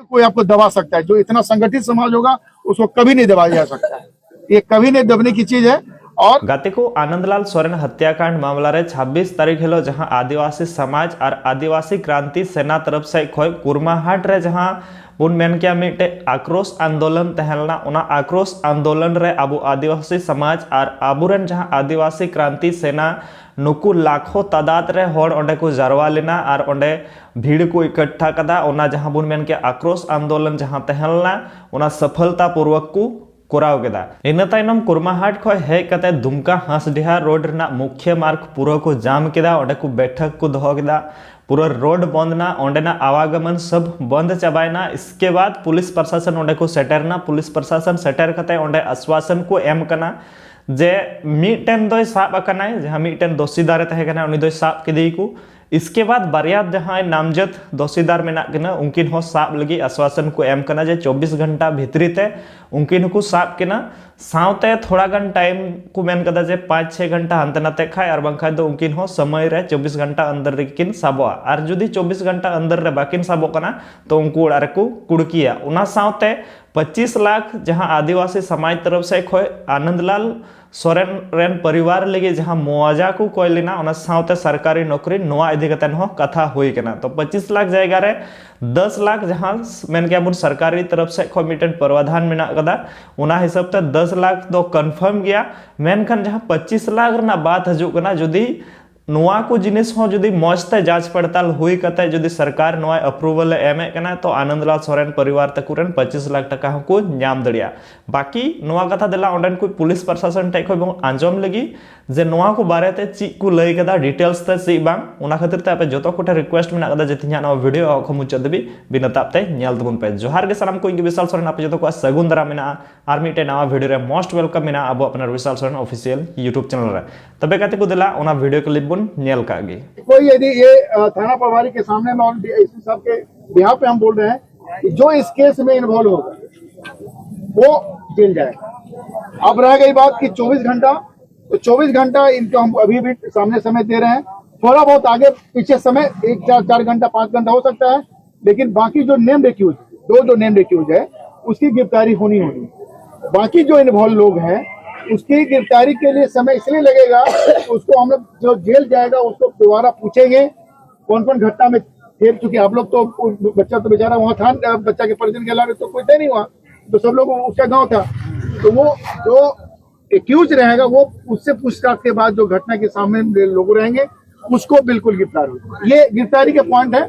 कोई आपको दबा सकता है। जो इतना संगठित समाज होगा उसको कभी नहीं दबाया जा सकता है, ये कभी नहीं दबने की चीज है। और गाते को आनंदलाल सोरेन हत्याकांड मामला रे 26 तारीख हिलो जहां आदिवासी समाज और आदिवासी क्रांति सेना तरफ से खोय कुरमाहाट रे जहां बुन मेन क्या मिटे आक्रोश आंदोलन तहलना उना आक्रोश आंदोलन रे अबु आदिवासी समाज और आबुरन जहां आदिवासी क्रांति सेना नुकु लाखों तादाद रे होड़ ओंडे को जारवा लेना और ओंडे भीड़ को इकट्ठा कदा उना जहां बुन मेन के आक्रोश आंदोलन जहां तहलना उना सफलता पूर्वक को कोराव केदा। इन तायनम कुरमाहाट खो हे कते दुमका हांसडिहा रोड ना मुख्य मार्ग पूरा को जाम केदा ओंडे को बैठक को दहो केदा पूरा रोड बंद ना ओंडे ना आवागमन सब बंद चबायना। इसके बाद पुलिस प्रशासन ओंडे को सेटरना पुलिस प्रशासन सेटर कते ओंडे आश्वासन को एम कना जे मिटेन दोय साब अकनाय जहां मिटेन दोषीदार तहे कना उनी दोय साब केदी को। इसके बाद बारिया जहां नामजद दोषीदार मेना कना उनकिन हो साब लगी आश्वासन को एम कना जे 24 घंटा भीतरी ते उनकिन को साब केना सावते थोड़ा गन टाइम को मेन कदा जे 5-6 घंटा हंते नाते खाय और बंखा दो उनकिन हो समय रे 24 घंटा अंदर रे किन साबवा और जुदी 24 घंटा अंदर रे बाकिन साबो कना तो उनको उड़ा रे को कुड़किया उना सावते 25 लाख जहां आदिवासी समाज तरफ से खोय आनंदलाल सोरेन रेन परिवार लगे जहां मुआवजा को कोय लेना उना सावते सरकारी नौकरी नोआ इदी कतन हो कथा हुई केना। तो 25 लाख जायगा रे 10 लाख जहां मेन के सरकारी तरफ से खोय मिटन प्रावधान मेना कदा उना हिसाब ते 10 लाख दो कंफर्म गया। मेनखान जहां 25 लाख रना बात हजू कना जुदी नोआ को जिनिस हो जुदी मौजते जांच पड़ताल हुई कते जुदी सरकार नोआ अप्रूवल एमे कना तो आनंदलाल सोरेन परिवार तकुरन 25 लाख टका को नाम दड़िया। बाकी नोआ कथा देला ओंडन को पुलिस प्रशासन टे खो आंजम लगी जे नोआ को बारे ते ची को लई कदा डिटेल्स ते सी बांग उना खातिर ते आपे जतो कोठे रिक्वेस्ट मेना कदा जे तिन्या नवा वीडियो को मुचा देबी बिना तापते नेल तबन पे जोहार के सलाम को इंगे विशाल सोरेन आपे जतो को सगुन दरा मेना आर मिटे नवा वीडियो रे मोस्ट वेलकम मेना अब अपना विशाल सोरेन ऑफिशियल यूट्यूब चैनल रे तबे काते को देला ओना वीडियो क्लिप नेल कागी। कोई यदि ये थाना प्रभारी के सामने में डीएसपी साहब के बिहार पे हम बोल रहे हैं कि जो इस केस में इन्वॉल्व होगा वो जेल जाएगा। अब रह गई बात कि 24 घंटा, तो 24 घंटा इनको हम अभी भी सामने समय दे रहे हैं। थोड़ा बहुत आगे पीछे समय 1-4 घंटा 5 घंटा हो सकता है, लेकिन बाकी जो नेम एक्यूज जो नेम एक्यूज है उसकी गिरफ्तारी होनी होगी। बाकी जो इन्वॉल्व लोग हैं उसकी गिरफ्तारी के लिए समय इसलिए लगेगा, उसको हम लोग जो जेल जाएगा उसको दोबारा पूछेंगे कौन कौन घटना में थे। चूंकि आप लोग तो बच्चा तो बेचारा वहाँ था, बच्चा के परिजन के अलावा तो कोई थे नहीं वहाँ, तो सब लोग उसका गांव था। तो वो जो एक्यूज रहेगा वो उससे पूछताछ के बाद जो घटना के सामने लोग रहेंगे उसको बिल्कुल गिरफ्तार होगी। ये गिरफ्तारी का पॉइंट है,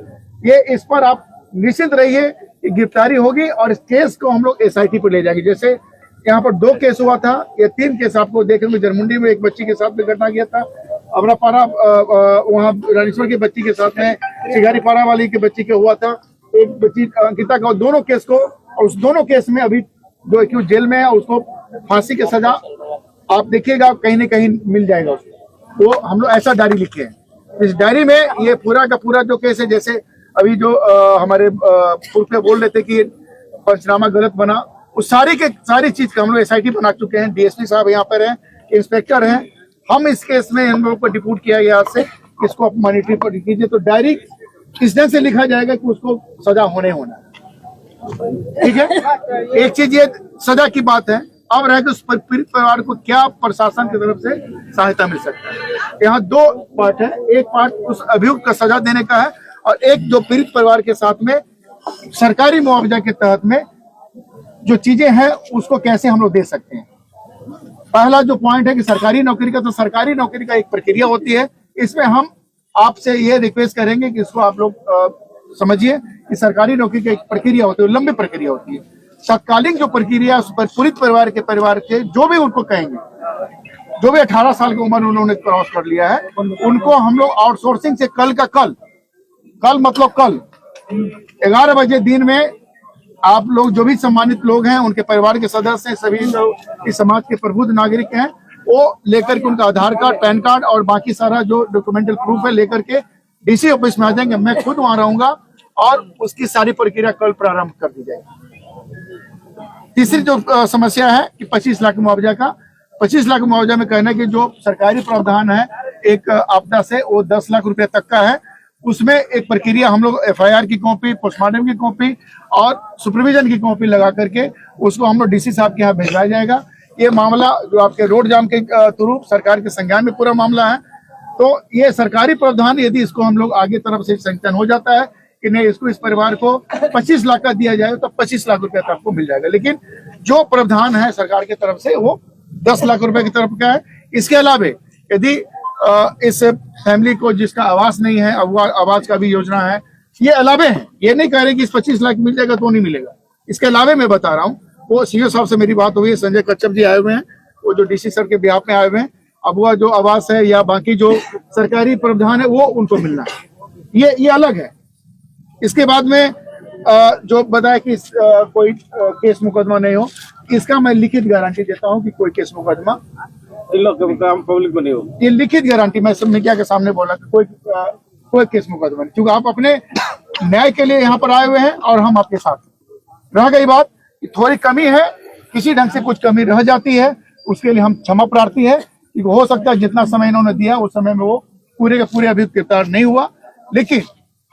ये इस पर आप निश्चित रहिए कि गिरफ्तारी होगी और इस केस को हम लोग SIT पर ले जाएंगे। जैसे यहाँ पर 2 केस हुआ था, ये 3 केस आपको देखेंगे। जरमुंडी में एक बच्ची के साथ में घटना किया था, अमरापारा वहाँ रानीश्वर की बच्ची के साथ में, शिगारी पारा वाली के बच्ची के हुआ था, एक बच्ची अंकिता का। दोनों केस को, और उस दोनों केस में अभी जो एक्यूज जेल में है उसको फांसी की सजा आप देखिएगा कहीं न कहीं मिल जाएगा उसको। वो हम लोग ऐसा डायरी लिखे हैं। इस डायरी में ये पूरा का पूरा जो केस है, जैसे अभी जो हमारे पूर्व पे बोल रहे थे कि पंचनामा गलत बना, उस सारी चीज का हम लोग SIT बना चुके हैं। DSP साहब यहाँ पर हैं, इंस्पेक्टर हैं। हम इस केस में इन लोगों को डिपोर्ट किया गया से इसको आप मॉनिटरिंग पर कीजिए। तो डायरी इस तरह से लिखा जाएगा कि उसको सजा होना है। ठीक है, एक चीज ये सजा की बात है। अब रह गया उस पीड़ित परिवार को क्या प्रशासन की तरफ से सहायता मिल सकता है। यहाँ 2 पार्ट है, एक पार्ट उस अभियुक्त का सजा देने का है और एक जो पीड़ित परिवार के साथ में सरकारी मुआवजा के तहत में जो चीजें हैं उसको कैसे हम लोग दे सकते हैं। पहला जो पॉइंट है कि सरकारी नौकरी का, तो सरकारी नौकरी का एक प्रक्रिया होती है। इसमें हम आपसे ये रिक्वेस्ट करेंगे कि इसको आप लोग समझिए कि सरकारी नौकरी की एक प्रक्रिया होती है, लंबी प्रक्रिया होती है। तत्कालीन जो प्रक्रिया उस पर पीड़ित परिवार के जो भी उनको कहेंगे, जो भी 18 साल की उम्र उन्होंने क्रॉस कर लिया है, उनको हम लोग आउटसोर्सिंग से कल मतलब कल 11 बजे दिन में आप लोग जो भी सम्मानित लोग हैं, उनके परिवार के सदस्य हैं, सभी इस समाज के प्रबुद्ध नागरिक हैं, वो लेकर के उनका आधार कार्ड, पैन कार्ड और बाकी सारा जो डॉक्यूमेंटल प्रूफ है लेकर के DC ऑफिस में आ जाएंगे। मैं खुद वहां रहूंगा और उसकी सारी प्रक्रिया कल प्रारंभ कर दी जाएगी। तीसरी जो समस्या है कि 25 लाख मुआवजा का, 25 लाख मुआवजा में कहना कि जो सरकारी प्रावधान है एक आपदा से वो 10 लाख रुपए तक का है। उसमें एक प्रक्रिया हम लोग FIR की कॉपी, पोस्टमार्टम की कॉपी और सुपरविजन की कॉपी लगा करके उसको हम लोग DC साहब के यहाँ भेजवाया जाएगा। ये मामला जो आपके रोड जाम के थ्रू सरकार के संज्ञान में पूरा मामला है, तो ये सरकारी प्रावधान यदि इसको हम लोग आगे तरफ से सैंक्शन हो जाता है कि नहीं इसको इस परिवार को 25 लाख का दिया जाए तो 25 लाख रुपया तक आपको मिल जाएगा। लेकिन जो प्रावधान है सरकार की तरफ से वो 10 लाख रुपए की तरफ का है। इसके अलावा यदि इस फैमिली को जिसका आवास नहीं है, आवास का भी योजना है, ये अलावे है, ये नहीं कह रहे कि इस 25 लाख मिल जाएगा तो नहीं मिलेगा। इसके अलावे मैं बता रहा हूँ, वो CO साहब से मेरी बात हुई है, संजय कच्छप जी आए हुए हैं, वो जो DC सर के बिहाफ में आए हुए हैं। अब वह जो आवास है या बाकी जो सरकारी प्रावधान है वो उनको मिलना है, ये अलग है। इसके बाद में जो बताया कि कोई केस मुकदमा नहीं हो, इसका मैं लिखित गारंटी देता हूं कि कोई केस मुकदमा पब्लिक में नहीं हो। ये लिखित गारंटी मैं सब मीडिया के सामने बोला कि कोई केस मुकदमा नहीं, क्योंकि आप अपने न्याय के लिए यहाँ पर आए हुए हैं और हम आपके साथ हैं। रह गई बात कि थोड़ी कमी है, किसी ढंग से कुछ कमी रह जाती है, उसके लिए हम क्षमा प्रार्थी है कि हो सकता है जितना समय इन्होंने दिया उस समय में वो पूरे के पूरे अभियुक्त गिरफ्तार नहीं हुआ। लेकिन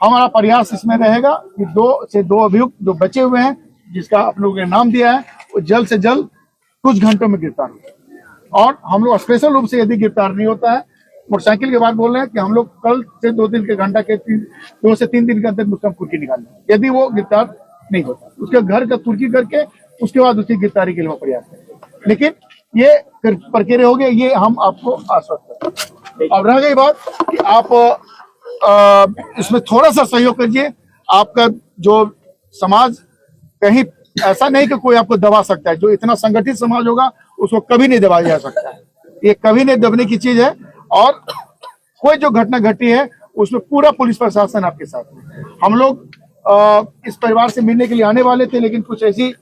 हमारा प्रयास इसमें रहेगा कि 2 से 2 अभियुक्त जो बचे हुए हैं, जिसका आप लोगों ने नाम दिया है, वो जल्द से जल्द कुछ घंटों में गिरफ्तार हो। और हम लोग स्पेशल रूप से यदि गिरफ्तार नहीं होता है, मोटरसाइकिल के बाद बोल रहे हैं कि हम लोग कल से 2 दिन के घंटा के 2 से 3 दिन के अंदर उसका कुर्की निकालेंगे। यदि वो गिरफ्तार नहीं होता, उसके घर का कुर्की करके उसके बाद उसकी गिरफ्तारी के लिए प्रयास करेंगे। लेकिन ये प्रक्रिया हो गया, ये हम आपको आश्वस्त करते। अब रह गई बात कि आप इसमें थोड़ा सा सहयोग करिए। आपका जो समाज कहीं ऐसा नहीं कि कोई आपको दबा सकता है, जो इतना संगठित समाज होगा उसको कभी नहीं दबाया जा सकता है, ये कभी नहीं दबने की चीज है। और कोई जो घटना घटी है उसमें पूरा पुलिस प्रशासन आपके साथ है। हम लोग इस परिवार से मिलने के लिए आने वाले थे, लेकिन कुछ ऐसी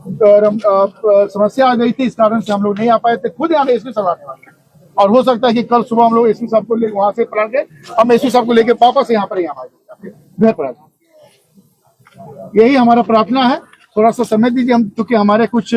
समस्या आ गई थी, इस कारण से हम लोग नहीं आ पाए थे। खुद यहाँ SP साहब आने वाले, और हो सकता है कि कल सुबह हम लोग SP साहब को वहां से पढ़ा के हम SP साहब को लेके वापस यहाँ पर घर पर। यही हमारा प्रार्थना है, थोड़ा सा समय दीजिए हम, क्योंकि हमारे कुछ